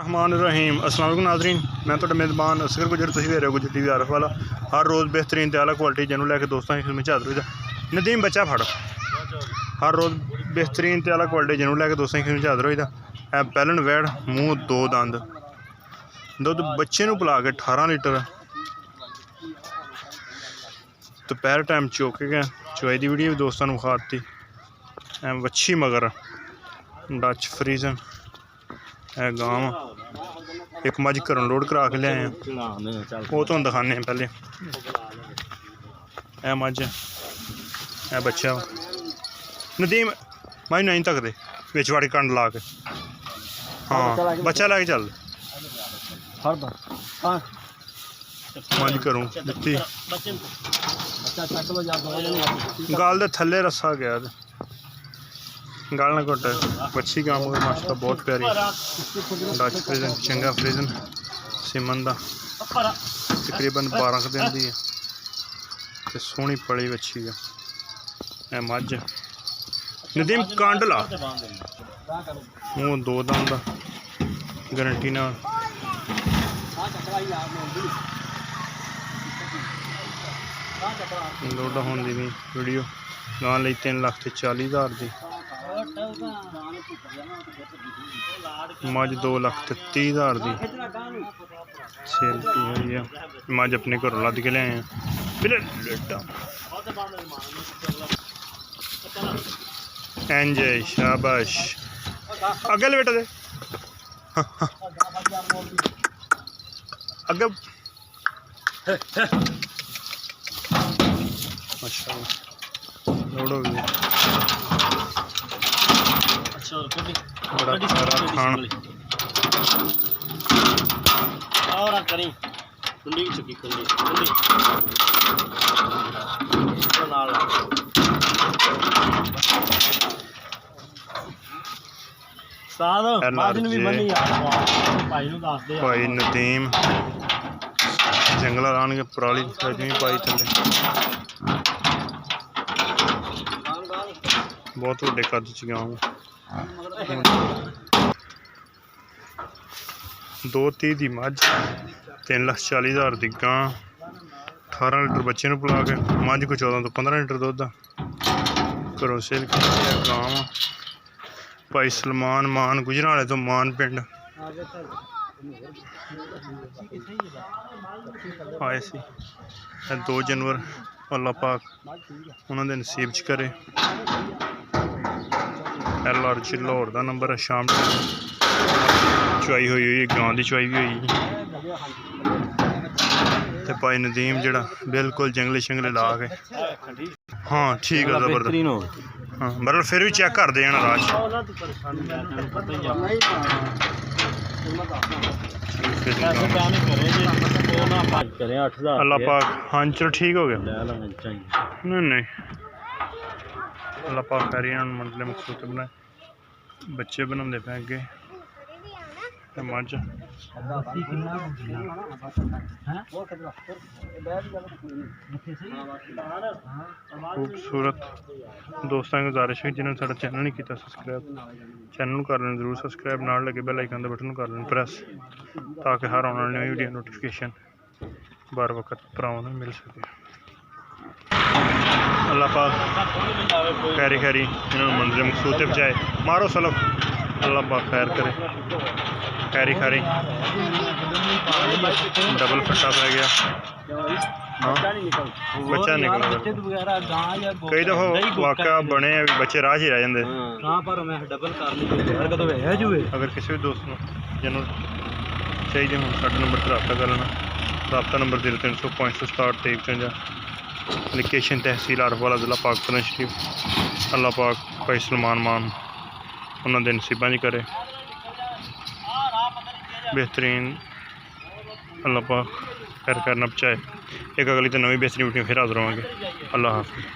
रहमान रहीम अस्सलाम वालेकुम नाज़रीन, मैं तो मेज़बान असगर गुजर तुम वेख रहे हो गुजर टीवी आरफ वाला। हर रोज़ बेहतरीन ते आला क्वालिटी जनू लैके दोस्तों की खिदमत हाज़र होइदा। नदीम बच्चा फड़, हर रोज़ बेहतरीन ते आला क्वालिटी जनू लैके दोस्तों की खिदमत हाज़र होइदा। पैलन वैड़ मूँह दो दंद दुध बच्चे नूं पिला के 18 लीटर दोपहर टाइम चौके गए चुआई की वीडियो भी दोस्तों को विखाती। वच्छी मगर डच फ्रीजन गांव एक मज घरों लोड करा के लिया वो तो दिखाने पहले। मज बच्चा नदीम मज नहीं तकते बिच वाड़ी कंड ला के। हाँ बच्चा लैके चल मज घरों दिती गल दे थले रस्सा गया गल ना घुट बच्ची गांव मगर माशा बहुत प्यारी डच फ्रीजन चंगा फ्रीजन सिमन का तकरीबन 12 दिन की है तो सोहनी पली बच्ची है। मज नदीम कंड ला मूँह दो दंद गारंटी ना लोड होने की वीडियो गां 3,40,000 की मज 2,30,000 की सेल की हुई है। मज अपने घरों लद के लिया एंजय शाबाश अगे ले बेटा दे अगे माशाल्लाह लोड हो गई। बड़ा सारा खान और करी कुंडी भी चुकी कुंडी कुंडी तो नाल साद बाजन भी बनी यार भाई नु दस दे भाई नदीम जंगला रान के पराली भी पाई थले बहुत वड्डे कद च गांव 2,30 की मज 3,40,000 की गां 18 लीटर बच्चे नूं पिला के मज को 14 तो 15 लीटर दुध घरों सेल की गांव भाई सलमान मान गुजराले तो मान पिंड आए सी 2 जनवरी अल्लाह पाक उन्होंने नसीब च करे। LRG लाहौर का नंबर है शाम चुआई हुई गांव की चुआई भी हुई तो भाई नदीम जड़ा बिल्कुल जंगले शंगले ला के। हाँ ठीक है जबरदस्त हाँ मतलब फिर भी चेक कर देना राज अल्लाह पाक। हाँ चलो ठीक हो गया नहीं अल्लाह पाक खैर मतलब मकसूद बनाए बच्चे बनाते पे अगे मज खूबसूरत दोस्तों की गुजारिश है जिन्होंने साडा चैनल नहीं किया सबसक्राइब चैनल कर लें जरूर सबसक्राइब नाल लगे बेल आइकन के बटन कर लें प्रेस ताकि हर आने वाली नई वीडियो नोटिफिकेशन बार वक्त भरावां नूं मिल सके। अल्लाह पाक खैरी खैरी इन्होंने मंजिल मकसूद तक पहुंचाए मारो सलफ अल्लाह पाक खैर करे खैरी खैरी डबल फट्टा पै गया। बच्चा निकल कई दफा वाकया बने बच्चे राह ही रह जाते अगर किसी भी दोस्त जिन्होंने चाहिए हो साढ़े नंबर पर रब्ता कर लेना रब्ता नंबर 0365672355 लोकेशन तहसील आरफवाला जिला पाकिस्तान शरीफ। अल्लाह पाक भाई सलमान मान उन्होंने नसीबा च करे बेहतरीन अल्लाह पाक खैर करना चाहे एक अगली तो नवी बेहतरीन वीडियो फिर हाजिर होवांगे। अल्लाह हाफ़िज़।